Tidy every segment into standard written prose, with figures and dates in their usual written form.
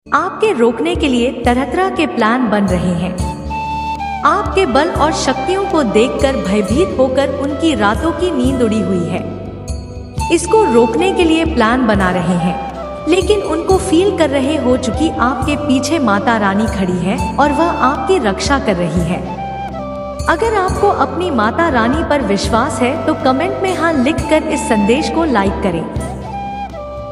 आपके रोकने के लिए तरह तरह के प्लान बन रहे हैं। आपके बल और शक्तियों को देखकर भयभीत होकर उनकी रातों की नींद उड़ी हुई है। इसको रोकने के लिए प्लान बना रहे हैं, लेकिन उनको फील कर रहे हो चुकी आपके पीछे माता रानी खड़ी है और वह आपकी रक्षा कर रही है। अगर आपको अपनी माता रानी पर विश्वास है तो कमेंट में हाँ लिखकर इस संदेश को लाइक करें।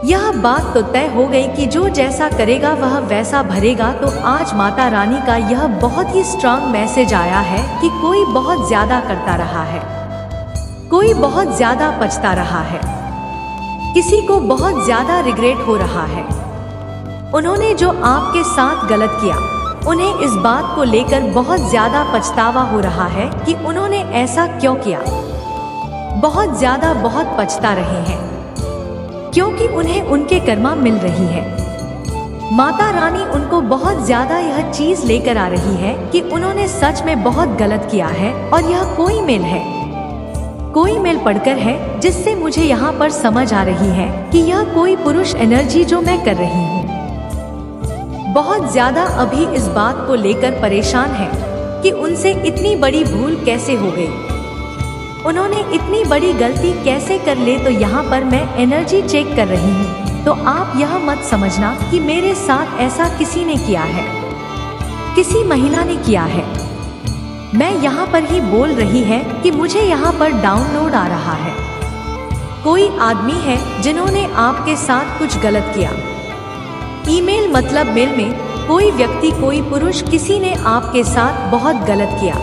यह बात तो तय हो गई कि जो जैसा करेगा वह वैसा भरेगा। तो आज माता रानी का यह बहुत ही स्ट्रांग मैसेज आया है कि कोई बहुत ज्यादा करता रहा है, कोई बहुत ज्यादा पछता रहा है, किसी को बहुत ज्यादा रिग्रेट हो रहा है। उन्होंने जो आपके साथ गलत किया, उन्हें इस बात को लेकर बहुत ज्यादा पछतावा हो रहा है कि उन्होंने ऐसा क्यों किया। बहुत ज्यादा बहुत पछता रहे हैं क्योंकि उन्हें उनके कर्मा मिल रही है। माता रानी उनको बहुत ज्यादा यह चीज लेकर आ रही है कि उन्होंने सच में बहुत गलत किया है और यह कोई मेल है, कोई मेल पढ़कर है, जिससे मुझे यहाँ पर समझ आ रही है कि यह कोई पुरुष एनर्जी जो मैं कर रही हूँ बहुत ज्यादा अभी इस बात को लेकर परेशान है कि उनसे इतनी बड़ी भूल कैसे हो गई, उन्होंने इतनी बड़ी गलती कैसे कर ले। तो यहाँ पर मैं एनर्जी चेक कर रही हूँ, तो आप यह मत समझना कि मेरे साथ ऐसा किसी ने किया है, किसी महिला ने किया है। मैं यहाँ पर ही बोल रही है कि मुझे यहाँ पर डाउनलोड आ रहा है। कोई आदमी है जिन्होंने आपके साथ कुछ गलत किया। ईमेल मतलब मेल में कोई व्यक्ति, कोई पुरुष, किसी ने आपके साथ बहुत गलत किया,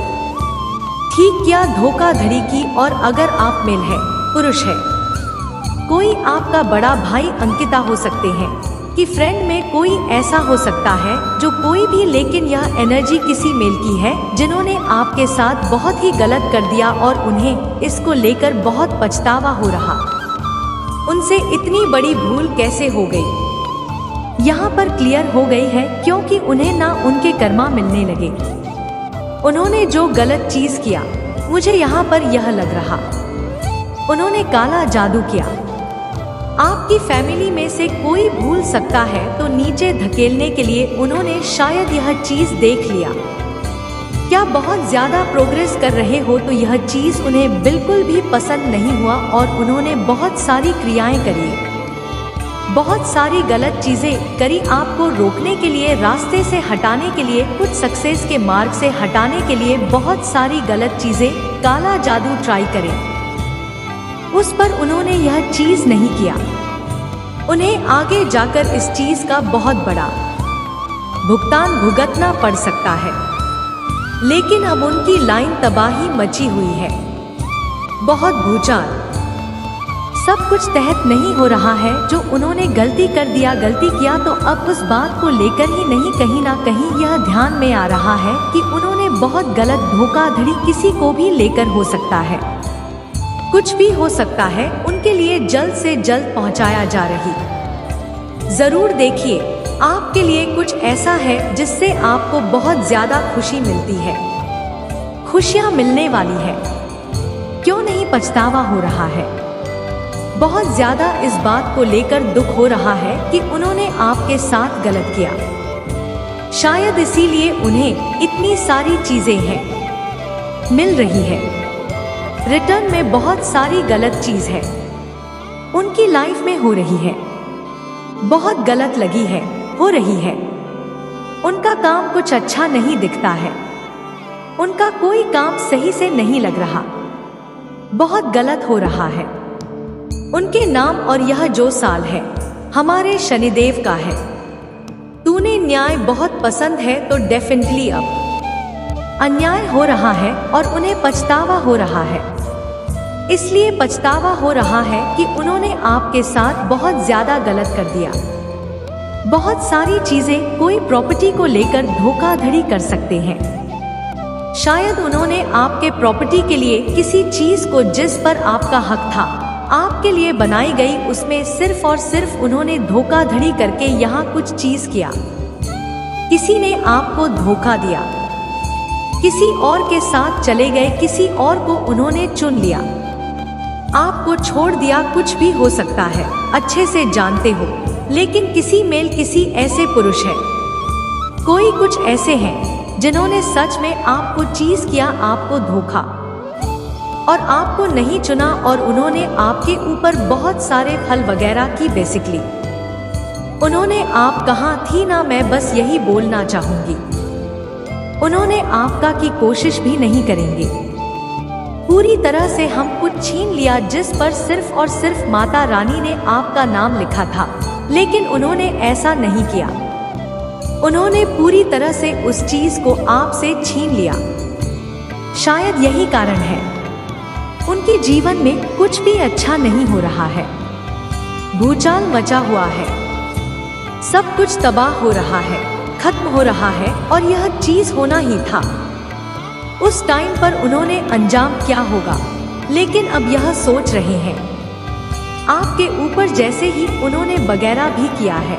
ठीक किया, धोखाधड़ी की। और अगर आप मेल है, पुरुष है, कोई आपका बड़ा भाई अंकिता हो सकते हैं कि फ्रेंड में कोई ऐसा हो सकता है जो कोई भी, लेकिन यह एनर्जी किसी मेल की है जिन्होंने आपके साथ बहुत ही गलत कर दिया और उन्हें इसको लेकर बहुत पछतावा हो रहा। उनसे इतनी बड़ी भूल कैसे हो गई, यहाँ पर क्लियर हो गई है क्योंकि उन्हें ना उनके कर्मा मिलने लगे। उन्होंने जो गलत चीज किया, मुझे यहाँ पर यह लग रहा, उन्होंने काला जादू किया। आपकी फैमिली में से कोई भूल सकता है तो नीचे धकेलने के लिए उन्होंने शायद यह चीज देख लिया। क्या बहुत ज्यादा प्रोग्रेस कर रहे हो तो यह चीज उन्हें बिल्कुल भी पसंद नहीं हुआ और उन्होंने बहुत सारी क्रियाएं करी, बहुत सारी गलत चीजें करी आपको रोकने के लिए, रास्ते से हटाने के लिए, कुछ सक्सेस के मार्ग से हटाने के लिए। बहुत सारी गलत चीजें, काला जादू ट्राई करें, उस पर उन्होंने यह चीज नहीं किया। उन्हें आगे जाकर इस चीज का बहुत बड़ा भुगतान भुगतना पड़ सकता है, लेकिन अब उनकी लाइन तबाही मची हुई है, बहुत भूचाल, सब कुछ तहत नहीं हो रहा है। जो उन्होंने गलती कर दिया, गलती किया, तो अब उस बात को लेकर ही नहीं, कहीं ना कहीं यह ध्यान में आ रहा है कि उन्होंने बहुत गलत धोखाधड़ी किसी को भी लेकर हो सकता है, कुछ भी हो सकता है, उनके लिए जल्द से जल्द पहुंचाया जा रही। जरूर देखिए, आपके लिए कुछ ऐसा है जिससे आपको बहुत ज्यादा खुशी मिलती है, खुशियां मिलने वाली है। क्यों नहीं पछतावा हो रहा है, बहुत ज्यादा इस बात को लेकर दुख हो रहा है कि उन्होंने आपके साथ गलत किया। शायद इसीलिए उन्हें इतनी सारी चीजें हैं मिल रही है, रिटर्न में बहुत सारी गलत चीज है उनकी लाइफ में हो रही है, बहुत गलत लगी है, हो रही है। उनका काम कुछ अच्छा नहीं दिखता है, उनका कोई काम सही से नहीं लग रहा, बहुत गलत हो रहा है उनके नाम। और यह जो साल है हमारे शनिदेव का है। तूने न्याय बहुत पसंद है तो डेफिनेटली अब अन्याय हो रहा है और उन्हें पछतावा हो रहा है। इसलिए पछतावा हो रहा है कि उन्होंने आपके साथ बहुत ज्यादा गलत कर दिया। बहुत सारी चीजें, कोई प्रॉपर्टी को लेकर धोखाधड़ी कर सकते हैं। शायद उन्होंने आपके प्रॉपर्टी के लिए किसी चीज को जिस पर आपका हक था, आपके लिए बनाई गई, उसमें सिर्फ और सिर्फ उन्होंने धोखाधड़ी करके यहाँ कुछ चीज किया। किसी ने आपको धोखा दिया, किसी और के साथ चले गए, किसी और को उन्होंने चुन लिया, आपको छोड़ दिया, कुछ भी हो सकता है, अच्छे से जानते हो। लेकिन किसी मेल किसी ऐसे पुरुष है। कोई कुछ ऐसे हैं जिन्होंने सच में आपको चीज किया, आपको धोखा और आपको नहीं चुना, और उन्होंने आपके ऊपर बहुत सारे फल वगैरह की। बेसिकली उन्होंने आप कहाँ थी ना, मैं बस यही बोलना चाहूंगी। उन्होंने आपका की कोशिश भी नहीं करेंगे। पूरी तरह से हम कुछ छीन लिया जिस पर सिर्फ और सिर्फ माता रानी ने आपका नाम लिखा था, लेकिन उन्होंने ऐसा नहीं किया। उन्होंने पूरी तरह से उस चीज को आपसे छीन लिया। शायद यही कारण है उनके जीवन में कुछ भी अच्छा नहीं हो रहा है। भूचाल मचा हुआ है, सब कुछ तबाह हो रहा है, खत्म हो रहा है, और यह चीज होना ही था। उस टाइम पर उन्होंने अंजाम क्या होगा, लेकिन अब यह सोच रहे हैं आपके ऊपर, जैसे ही उन्होंने वगैरह भी किया है।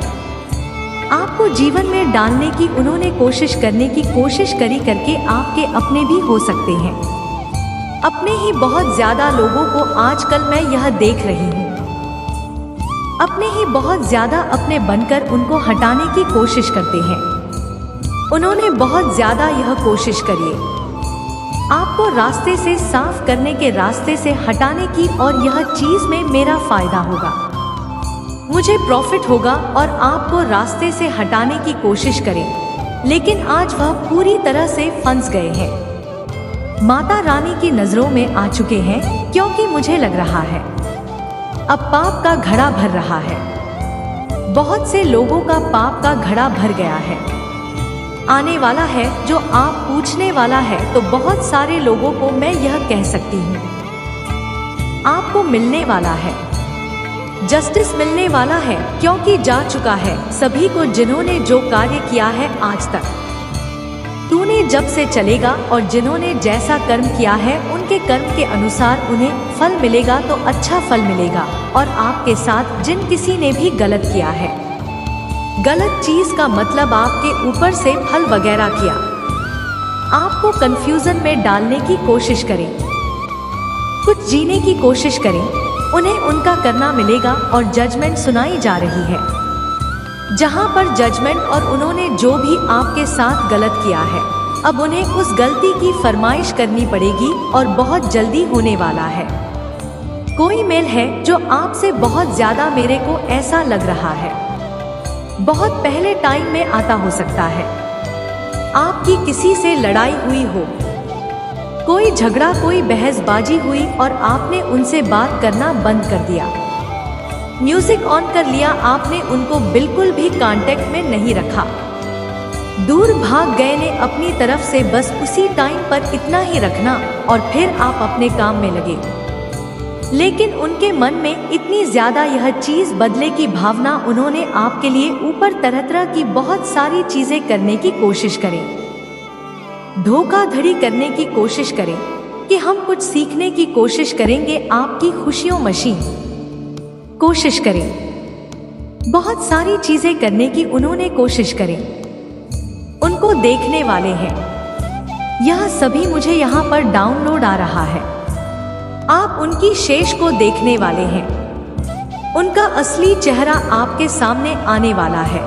आपको जीवन में डालने की उन्होंने कोशिश करने की कोशिश करी, करके आपके अपने भी हो सकते हैं। अपने ही बहुत ज्यादा लोगों को आजकल मैं यह देख रही हूँ, अपने ही बहुत ज्यादा अपने बनकर उनको हटाने की कोशिश करते हैं। उन्होंने बहुत ज्यादा यह कोशिश करी आपको रास्ते से साफ करने के, रास्ते से हटाने की, और यह चीज में मेरा फायदा होगा, मुझे प्रॉफिट होगा, और आपको रास्ते से हटाने की कोशिश करें। लेकिन आज वह पूरी तरह से फंस गए हैं, माता रानी की नजरों में आ चुके हैं, क्योंकि मुझे लग रहा है अब पाप का घड़ा भर रहा है। बहुत से लोगों का पाप का घड़ा भर गया है। आने वाला है जो आप पूछने वाला है, तो बहुत सारे लोगों को मैं यह कह सकती हूँ आपको मिलने वाला है, जस्टिस मिलने वाला है, क्योंकि जा चुका है सभी को जिन्होंने जो कार्य किया है आज तक। तूने जब से चलेगा, और जिन्होंने जैसा कर्म किया है उनके कर्म के अनुसार उन्हें फल मिलेगा, तो अच्छा फल मिलेगा। और आपके साथ जिन किसी ने भी गलत किया है, गलत चीज का मतलब आपके ऊपर से फल वगैरह किया, आपको कंफ्यूजन में डालने की कोशिश करें, कुछ जीने की कोशिश करें, उन्हें उनका करना मिलेगा। और जजमेंट सुनाई जा रही है, जहां पर जजमेंट, और उन्होंने जो भी आपके साथ गलत किया है, अब उन्हें उस गलती की फरमाइश करनी पड़ेगी, और बहुत जल्दी होने वाला है। कोई मेल है जो आपसे बहुत ज्यादा, मेरे को ऐसा लग रहा है बहुत पहले टाइम में आता हो सकता है। आपकी किसी से लड़ाई हुई हो, कोई झगड़ा, कोई बहसबाजी हुई, और आपने उनसे बात करना बंद कर दिया, म्यूजिक ऑन कर लिया, आपने उनको बिल्कुल भी कांटेक्ट में नहीं रखा, दूर भाग गए ने अपनी तरफ से, बस उसी टाइम पर इतना ही रखना, और फिर आप अपने काम में लगे। लेकिन उनके मन में इतनी ज्यादा यह चीज बदले की भावना, उन्होंने आपके लिए ऊपर तरह तरह की बहुत सारी चीजें करने की कोशिश करें, धोखाधड़ी करने की कोशिश करें, कि हम कुछ सीखने की कोशिश करेंगे, आपकी खुशियों मशीन कोशिश करें, बहुत सारी चीजें करने की उन्होंने कोशिश करें। उनको देखने वाले हैं, यह सभी मुझे यहाँ पर डाउनलोड आ रहा है। आप उनकी शेष को देखने वाले हैं, उनका असली चेहरा आपके सामने आने वाला है।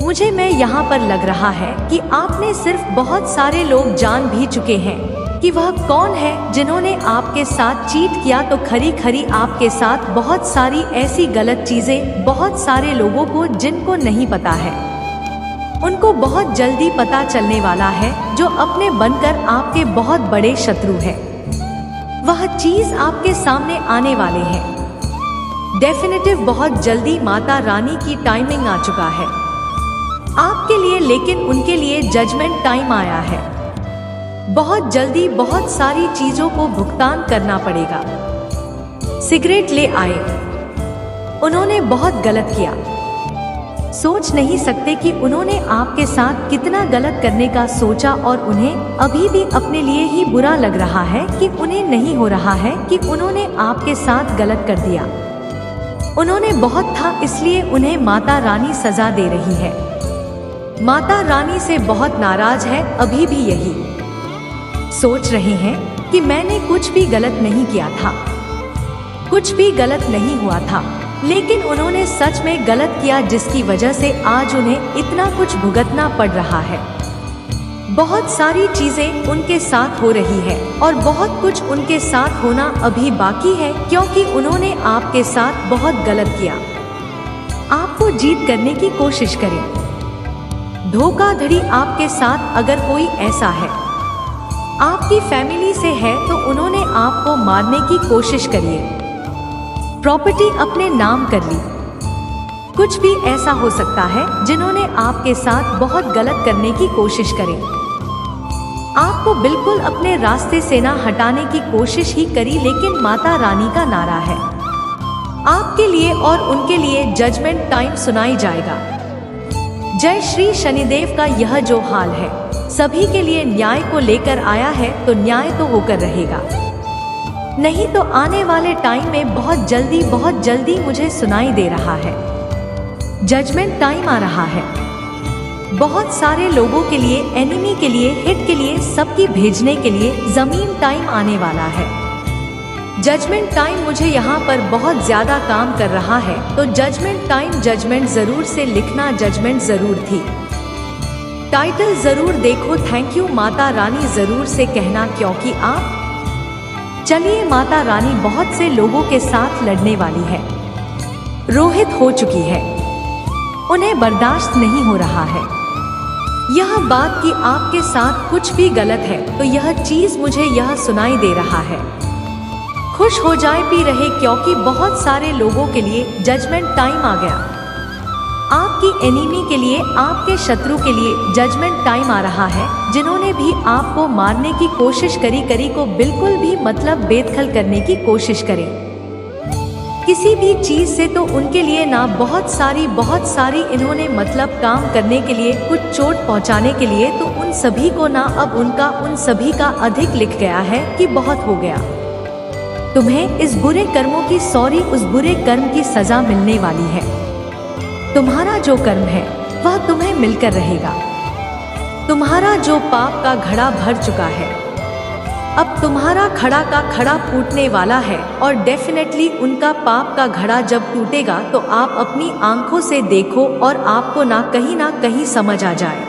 मुझे मैं यहाँ पर लग रहा है कि आपने सिर्फ, बहुत सारे लोग जान भी चुके हैं कि वह कौन है जिन्होंने आपके साथ चीट किया, तो खरी खरी आपके साथ बहुत सारी ऐसी गलत चीजें, बहुत सारे लोगों को जिनको नहीं पता है, उनको बहुत जल्दी पता चलने वाला है, जो अपने बनकर आपके बहुत बड़े शत्रु है। वह चीज आपके सामने आने वाले हैं डेफिनेटिव, बहुत जल्दी। माता रानी की टाइमिंग आ चुका है आपके लिए, लेकिन उनके लिए जजमेंट टाइम आया है। बहुत जल्दी बहुत सारी चीजों को भुगतान करना पड़ेगा। सिगरेट ले आए, उन्होंने बहुत गलत किया, सोच नहीं सकते कि उन्होंने आपके साथ कितना गलत करने का सोचा, और उन्हें अभी भी अपने लिए ही बुरा लग रहा है कि उन्हें नहीं हो रहा है कि उन्होंने आपके साथ गलत कर दिया। उन्होंने बहुत था, इसलिए उन्हें माता रानी सजा दे रही है। माता रानी से बहुत नाराज है, अभी भी यही सोच रहे हैं कि मैंने कुछ भी गलत नहीं किया था, कुछ भी गलत नहीं हुआ था। लेकिन उन्होंने सच में गलत किया, जिसकी वजह से आज उन्हें इतना कुछ भुगतना पड़ रहा है। बहुत सारी चीजें उनके साथ हो रही है और बहुत कुछ उनके साथ होना अभी बाकी है, क्योंकि उन्होंने आपके साथ बहुत गलत किया। आपको जीत करने की कोशिश करें। धोखाधड़ी आपके साथ अगर कोई ऐसा है, आपकी फैमिली से है, तो उन्होंने आपको मारने की कोशिश करिए। प्रॉपर्टी अपने नाम कर ली। कुछ भी ऐसा हो सकता है जिन्होंने आपके साथ बहुत गलत करने की कोशिश करें। आपको बिल्कुल अपने रास्ते से ना हटाने की कोशिश ही करी, लेकिन माता रानी का नारा है आपके लिए और उनके लिए जजमेंट टाइम सुनाई जाएगा। जय श्री शनिदेव का यह जो हाल है सभी के लिए न्याय को लेकर आया है, तो न्याय तो होकर रहेगा, नहीं तो आने वाले टाइम में बहुत जल्दी मुझे सुनाई दे रहा है जजमेंट टाइम आ रहा है। बहुत सारे लोगों के लिए, एनिमी के लिए, हिट के लिए, सबकी भेजने के लिए जमीन टाइम आने वाला है। जजमेंट टाइम मुझे यहाँ पर बहुत ज्यादा काम कर रहा है, तो जजमेंट टाइम, जजमेंट जरूर से लिखना, जजमेंट जरूर थी, टाइटल जरूर देखो, थैंक यू माता रानी जरूर से कहना, क्योंकि आप चलिए माता रानी बहुत से लोगों के साथ लड़ने वाली है। रोहित हो चुकी है, उन्हें बर्दाश्त नहीं हो रहा है यह बात कि आपके साथ कुछ भी गलत है, तो यह चीज मुझे यह सुनाई दे रहा है। खुश हो जाए पी रहे, क्योंकि बहुत सारे लोगों के लिए जजमेंट टाइम आ गया। आपकी एनिमी के लिए, आपके शत्रु के लिए जजमेंट टाइम आ रहा है। जिन्होंने भी आपको मारने की कोशिश करी को बिल्कुल भी मतलब बेदखल करने की कोशिश करें किसी भी चीज से, तो उनके लिए ना बहुत सारी इन्होंने मतलब काम करने के लिए, कुछ चोट पहुंचाने के लिए, तो उन सभी को ना अब उन सभी का अधिक लिख गया है कि बहुत हो गया। तुम्हें इस बुरे कर्मों की उस बुरे कर्म की सजा मिलने वाली है। तुम्हारा जो कर्म है वह तुम्हें मिलकर रहेगा। तुम्हारा जो पाप का घड़ा भर चुका है, अब तुम्हारा खड़ा का खड़ा फूटने वाला है, और डेफिनेटली उनका पाप का घड़ा जब टूटेगा तो आप अपनी आंखों से देखो और आपको ना कहीं समझ आ जाए।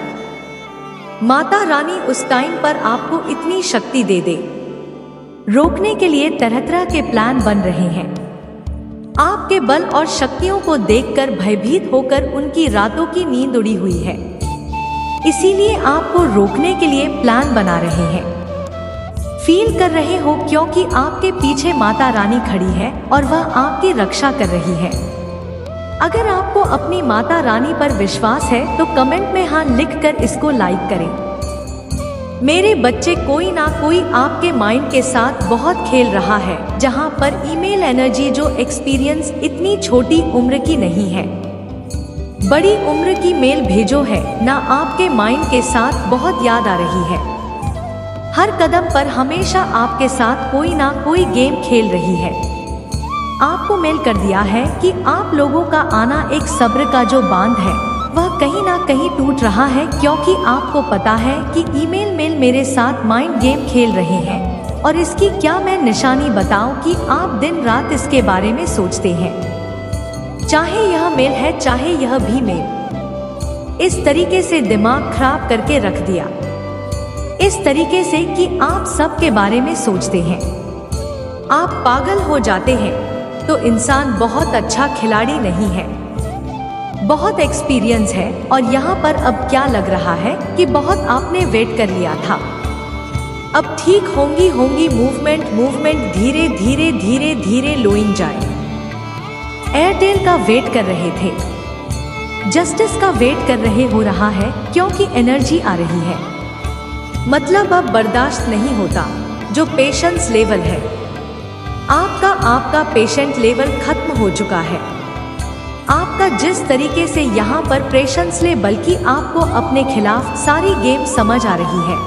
माता रानी उस टाइम पर आपको इतनी शक्ति दे दे। रोकने के लिए तरह के प्लान बन रहे हैं। आपके बल और शक्तियों को देखकर भयभीत होकर उनकी रातों की नींद उड़ी हुई है, इसीलिए आपको रोकने के लिए प्लान बना रहे हैं। फील कर रहे हो क्योंकि आपके पीछे माता रानी खड़ी है और वह आपकी रक्षा कर रही है। अगर आपको अपनी माता रानी पर विश्वास है तो कमेंट में हाँ लिखकर इसको लाइक करें। मेरे बच्चे, कोई ना कोई आपके माइंड के साथ बहुत खेल रहा है, जहां पर ईमेल एनर्जी जो एक्सपीरियंस इतनी छोटी उम्र की नहीं है, बड़ी उम्र की मेल भेजो है ना, आपके माइंड के साथ बहुत याद आ रही है। हर कदम पर हमेशा आपके साथ कोई ना कोई गेम खेल रही है। आपको मेल कर दिया है कि आप लोगों का आना, एक सब्र का जो बांध है वह कहीं ना कहीं टूट रहा है, क्योंकि आपको पता है कि ईमेल मेल मेरे साथ माइंड गेम खेल रहे हैं। और इसकी क्या मैं निशानी बताऊं कि आप दिन रात इसके बारे में सोचते हैं। चाहे यह मेल है चाहे यह भी मेल, इस तरीके से दिमाग खराब करके रख दिया, इस तरीके से कि आप सब के बारे में सोचते हैं। आप पागल हो जाते हैं। तो इंसान बहुत अच्छा खिलाड़ी नहीं है, बहुत एक्सपीरियंस है। और यहाँ पर अब क्या लग रहा है कि बहुत आपने वेट कर लिया था, अब ठीक होंगी मूवमेंट धीरे लोइंग जाए। एयरटेल का वेट कर रहे थे, जस्टिस का वेट कर रहे हो रहा है, क्योंकि एनर्जी आ रही है, मतलब अब बर्दाश्त नहीं होता। जो पेशेंस लेवल है आपका पेशेंट लेवल खत्म हो चुका है। आपका जिस तरीके से यहाँ पर पेशेंस ले, बल्कि आपको अपने खिलाफ सारी गेम समझ आ रही है,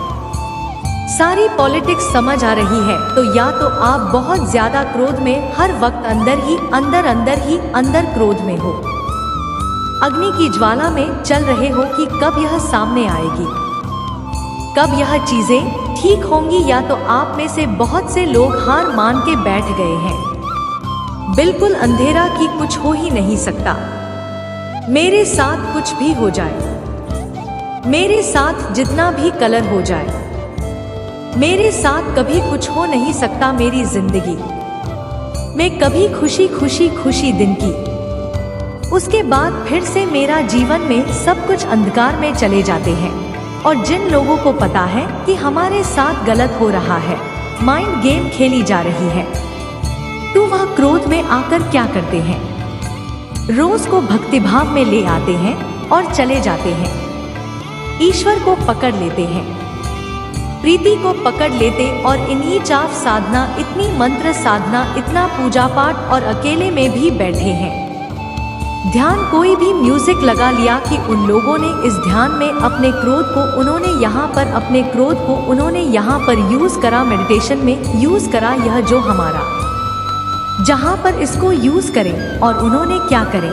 सारी पॉलिटिक्स समझ आ रही है। तो या तो आप बहुत ज्यादा क्रोध में, हर वक्त अंदर क्रोध में हो, अग्नि की ज्वाला में चल रहे हो कि कब यह सामने आएगी, कब यह चीजें ठीक होंगी। या तो आप में से बहुत से लोग हार मान के बैठ गए हैं, बिल्कुल अंधेरा कि कुछ हो ही नहीं सकता। मेरे साथ कुछ भी हो जाए, मेरे साथ जितना भी कलर हो जाए, मेरे साथ कभी कुछ हो नहीं सकता। मेरी जिंदगी में कभी खुशी खुशी खुशी दिन की, उसके बाद फिर से मेरा जीवन में सब कुछ अंधकार में चले जाते हैं। और जिन लोगों को पता है कि हमारे साथ गलत हो रहा है, माइंड गेम खेली जा रही है, तो वह क्रोध में आकर क्या करते हैं, रोज को भक्तिभाव में ले आते हैं और चले जाते हैं। ईश्वर को पकड़ लेते हैं, प्रीति को पकड़ लेते और इन्हीं जाप साधना, इतनी मंत्र साधना, इतना पूजा पाठ और अकेले में भी बैठे हैं। ध्यान कोई भी म्यूजिक लगा लिया कि उन लोगों ने इस ध्यान में अपने क्रोध को उन्होंने यहाँ पर, अपने क्रोध को उन्होंने यहाँ पर यूज करा, मेडिटेशन में यूज करा। यह जो हमारा जहाँ पर इसको यूज करें और उन्होंने क्या करें,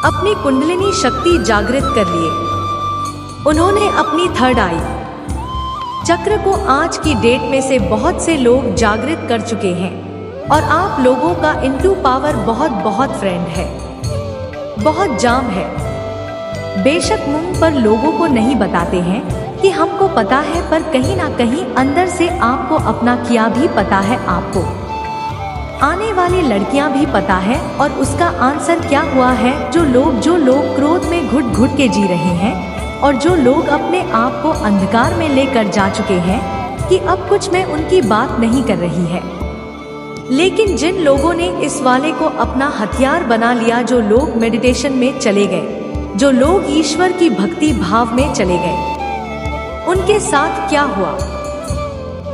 अपनी कुंडलिनी शक्ति जागृत कर लिए। उन्होंने अपनी थर्ड आई चक्र को आज की डेट में से बहुत से लोग जागृत कर चुके हैं। और आप लोगों का इनटू पावर बहुत बहुत फ्रेंड है, बहुत जाम है। बेशक मुंह पर लोगों को नहीं बताते हैं कि हमको पता है, पर कहीं ना कहीं अंदर से आपको अपना किया भी पता है, आपको आने वाली लड़कियां भी पता है और उसका आंसर क्या हुआ है। जो लोग क्रोध में घुट घुट के जी रहे हैं और जो लोग अपने आप को अंधकार में लेकर जा चुके हैं कि अब कुछ मैं उनकी बात नहीं कर रही है। लेकिन जिन लोगों ने इस वाले को अपना हथियार बना लिया, जो लोग मेडिटेशन में चले गए, जो लोग ईश्वर की भक्ति भाव में चले गए, उनके साथ क्या हुआ।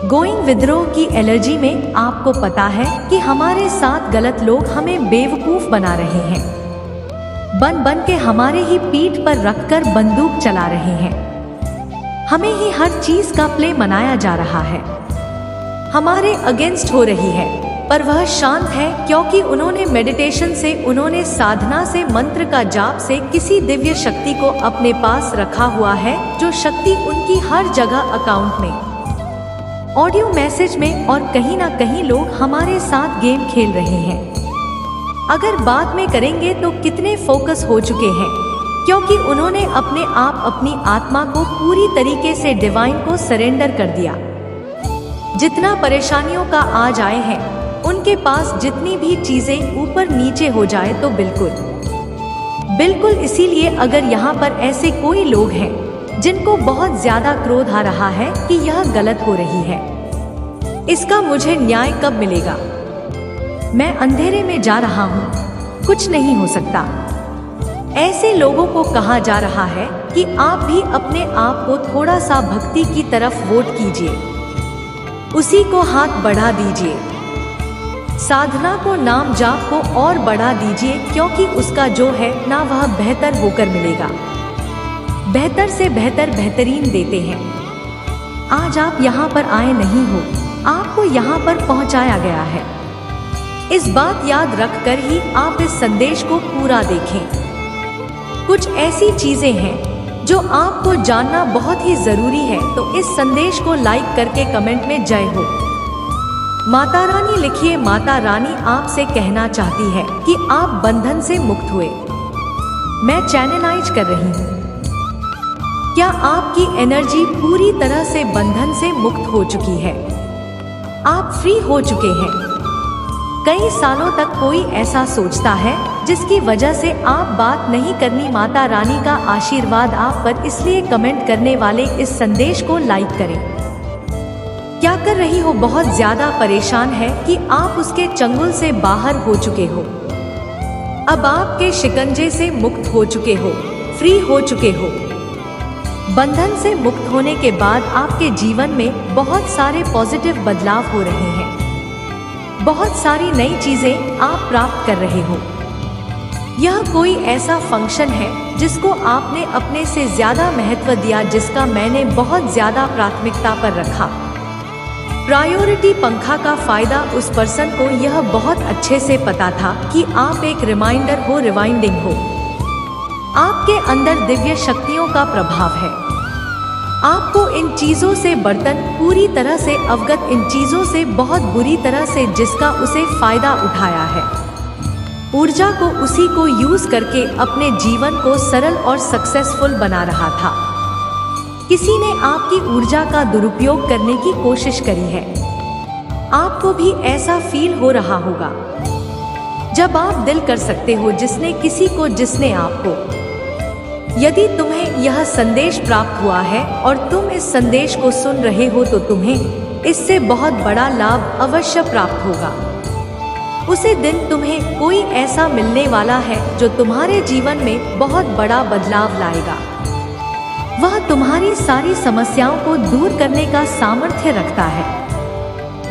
गोइंग विद्रोह की एनर्जी में आपको पता है कि हमारे साथ गलत लोग हमें बेवकूफ बना रहे हैं, बन के हमारे ही पीठ पर रखकर बंदूक चला रहे हैं। हमें ही हर चीज का प्ले मनाया जा रहा है, हमारे अगेंस्ट हो रही है। पर वह शांत है क्योंकि उन्होंने मेडिटेशन से, उन्होंने साधना से, मंत्र का जाप से किसी दिव्य शक्ति को अपने पास रखा हुआ है, जो शक्ति उनकी हर जगह अकाउंट में, ऑडियो मैसेज में, और कहीं ना कहीं लोग हमारे साथ गेम खेल रहे हैं। अगर बात में करेंगे तो कितने फोकस हो चुके हैं, क्योंकि उन्होंने अपने आप, अपनी आत्मा को पूरी तरीके से डिवाइन को सरेंडर कर दिया। जितना परेशानियों का आज आए हैं, उनके पास जितनी भी चीजें ऊपर नीचे हो जाए तो बिल्कुल इसीलिए अगर यहाँ पर ऐसे कोई लोग हैं जिनको बहुत ज्यादा क्रोध आ रहा है कि यह गलत हो रही है, इसका मुझे न्याय कब मिलेगा, मैं अंधेरे में जा रहा हूँ, कुछ नहीं हो सकता, ऐसे लोगों को कहा जा रहा है कि आप भी अपने आप को थोड़ा सा भक्ति की तरफ वोट कीजिए, उसी को हाथ बढ़ा दीजिए, साधना को, नाम जाप को और बढ़ा दीजिए, क्योंकि उसका जो है ना वह बेहतर होकर मिलेगा। बेहतर से बेहतर बेहतरीन देते हैं। आज आप यहाँ पर आए नहीं हो, आपको यहाँ पर पहुँचाया गया है। इस बात याद रखकर ही आप इस संदेश को पूरा देखें। कुछ ऐसी चीजें हैं जो आपको जानना बहुत ही जरूरी है, तो इस संदेश को लाइक करके कमेंट में जय हो माता रानी लिखिए। माता रानी आपसे कहना चाहती है कि आप बंधन से मुक्त हुए। मैं चैनलाइज कर रही हूँ। क्या आपकी एनर्जी पूरी तरह से बंधन से मुक्त हो चुकी है? आप फ्री हो चुके हैं। कई सालों तक कोई ऐसा सोचता है जिसकी वजह से आप बात नहीं करनी। माता रानी का आशीर्वाद आप पर, इसलिए कमेंट करने वाले इस संदेश को लाइक करें। क्या कर रही हो? बहुत ज्यादा परेशान है कि आप उसके चंगुल से बाहर हो चुके हो, अब आपके शिकंजे से मुक्त हो चुके हो, फ्री हो चुके हो। बंधन से मुक्त होने के बाद आपके जीवन में बहुत सारे पॉजिटिव बदलाव हो रहे हैं, बहुत सारी नई चीजें आप प्राप्त कर रहे हो। यह कोई ऐसा फंक्शन है जिसको आपने अपने से ज्यादा महत्व दिया, जिसका मैंने बहुत ज्यादा प्राथमिकता पर रखा। प्रायोरिटी पंखा का फायदा उस पर्सन को यह बहुत अच्छे से पता था कि आप एक रिमाइंडर हो, रिवाइंडिंग हो। आपके अंदर दिव्य शक्तियों का प्रभाव है। आपको इन चीजों से बर्तन पूरी तरह से अवगत, इन चीजों से बहुत बुरी तरह से, जिसका उसे फायदा उठाया है। ऊर्जा को उसी को यूज करके अपने जीवन को सरल और सक्सेसफुल बना रहा था। किसी ने आपकी ऊर्जा का दुरुपयोग करने की कोशिश करी है। आपको भी ऐसा फील हो रहा होगा जब आप दिल कर सकते हो जिसने किसी को, जिसने आपको। यदि तुम्हें यह संदेश प्राप्त हुआ है और तुम इस संदेश को सुन रहे हो तो तुम्हें इससे बहुत बड़ा लाभ अवश्य प्राप्त होगा। उसी दिन तुम्हें कोई ऐसा मिलने वाला है जो तुम्हारे जीवन में बहुत बड़ा बदलाव लाएगा। वह तुम्हारी सारी समस्याओं को दूर करने का सामर्थ्य रखता है।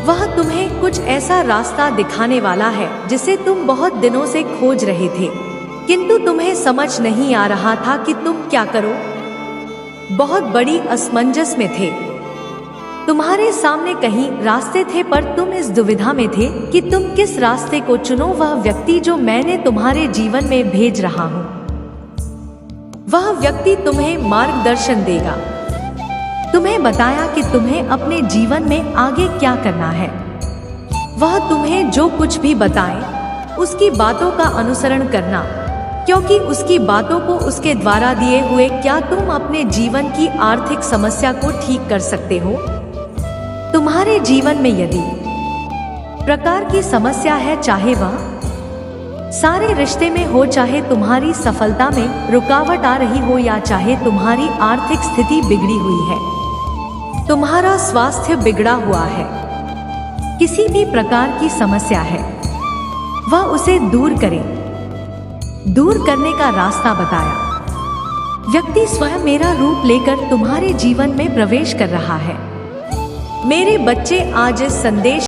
वह तुम्हें कुछ ऐसा रास्ता दिखाने वाला है जिसे तुम बहुत दिनों से खोज रहे थे, किंतु तुम्हें समझ नहीं आ रहा था कि तुम क्या करो। बहुत बड़ी असमंजस में थे। तुम्हारे सामने कहीं रास्ते थे पर तुम इस दुविधा में थे कि तुम किस रास्ते को चुनो। वह व्यक्ति जो मैंने तुम्हारे जीवन में भेज रहा हूँ, वह व्यक्ति तुम्हें मार्गदर्शन देगा। तुम्हें बताया कि तुम्हें अपने जीवन में आगे क्या करना है। वह तुम्हें जो कुछ भी बताए उसकी बातों का अनुसरण करना, क्योंकि उसकी बातों को उसके द्वारा दिए हुए। क्या तुम अपने जीवन की आर्थिक समस्या को ठीक कर सकते हो? तुम्हारे जीवन में यदि प्रकार की समस्या है, चाहे वह सारे रिश्ते में हो, चाहे तुम्हारी सफलता में रुकावट आ रही हो, या चाहे तुम्हारी आर्थिक स्थिति बिगड़ी हुई है, तुम्हारा स्वास्थ्य बिगड़ा हुआ है, किसी भी प्रकार की समस्या है, वह उसे दूर करे। दूर करने का रास्ता बताया। व्यक्ति स्वयं मेरा रूप लेकर तुम्हारे जीवन में प्रवेश कर रहा है। मेरे बच्चे, आज इस संदेश